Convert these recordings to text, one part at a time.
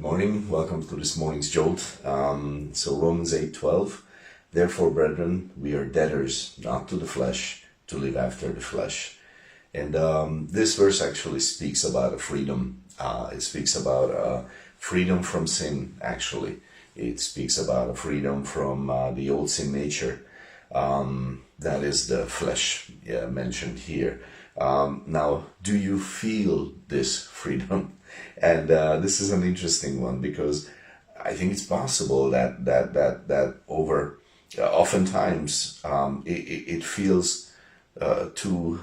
morning. Welcome to this morning's Jolt. So Romans 8:12. Therefore, brethren, we are debtors, not to the flesh, to live after the flesh. And this verse actually speaks about a freedom. It speaks about freedom from sin, actually. It speaks about a freedom from the old sin nature. That is the flesh mentioned here. Now, do you feel this freedom? And this is an interesting one, because I think it's possible that over oftentimes it feels too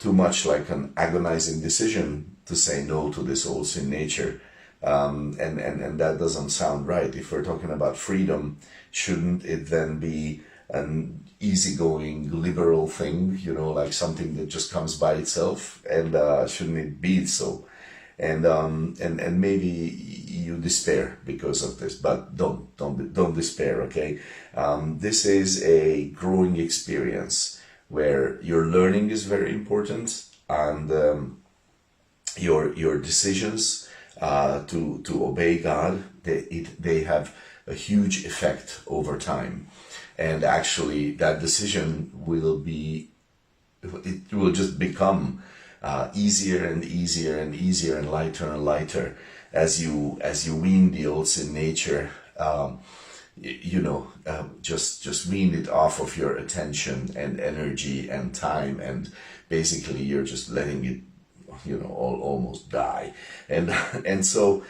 much like an agonizing decision to say no to this old sin nature, and that doesn't sound right. If we're talking about freedom, shouldn't it then be an easygoing liberal thing, like something that just comes by itself? And shouldn't it be so? And maybe you despair because of this, but don't despair, okay? This is a growing experience where your learning is very important, and your decisions to obey God, they have a huge effect over time. And actually that decision will just become easier and easier and easier and lighter as you wean the old sin nature, just wean it off of your attention and energy and time, and basically you're just letting it almost die. And so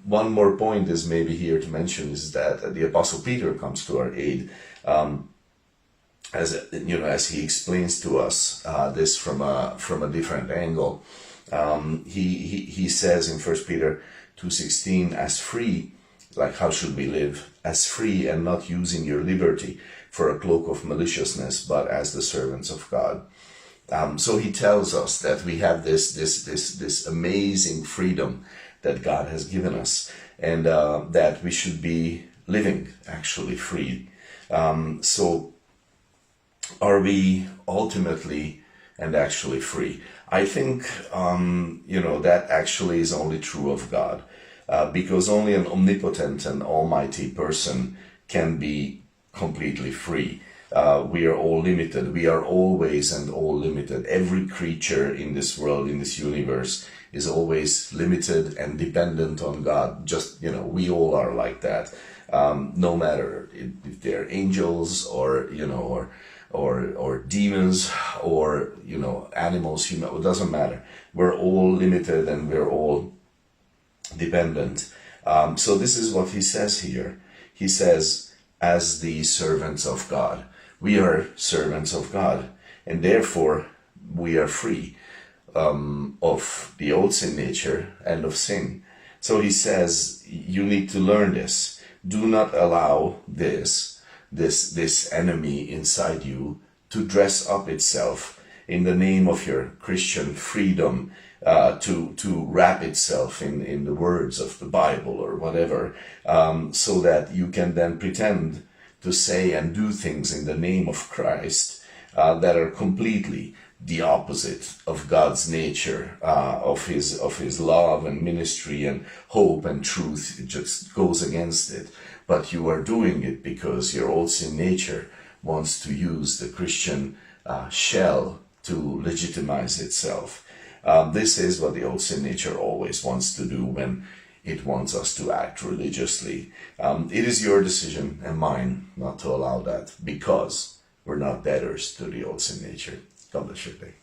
one more point is maybe here to mention is that the Apostle Peter comes to our aid, as he explains to us this from a different angle. He says in 1 Peter 2:16, as free, like how should we live? As free, and not using your liberty for a cloak of maliciousness, but as the servants of God. So he tells us that we have this amazing freedom that God has given us, and that we should be living actually free. So are we ultimately and actually free? I think that actually is only true of God, because only an omnipotent and almighty person can be completely free. We are all limited. We are always and all limited. Every creature in this world, in this universe, is always limited and dependent on God. Just, we all are like that. No matter if they're angels or demons or, animals, it doesn't matter. We're all limited and we're all dependent. So this is what he says here. He says, as the servants of God. We are servants of God, and therefore we are free of the old sin nature and of sin. So he says, you need to learn this. Do not allow this enemy inside you to dress up itself in the name of your Christian freedom, to wrap itself in the words of the Bible or whatever, so that you can then pretend to say and do things in the name of Christ that are completely the opposite of God's nature, of his love and ministry and hope and truth. It just goes against it. But you are doing it because your old sin nature wants to use the Christian shell to legitimize itself. This is what the old sin nature always wants to do when it wants us to act religiously. It is your decision and mine not to allow that, because we're not debtors to the old sin nature. God bless your day.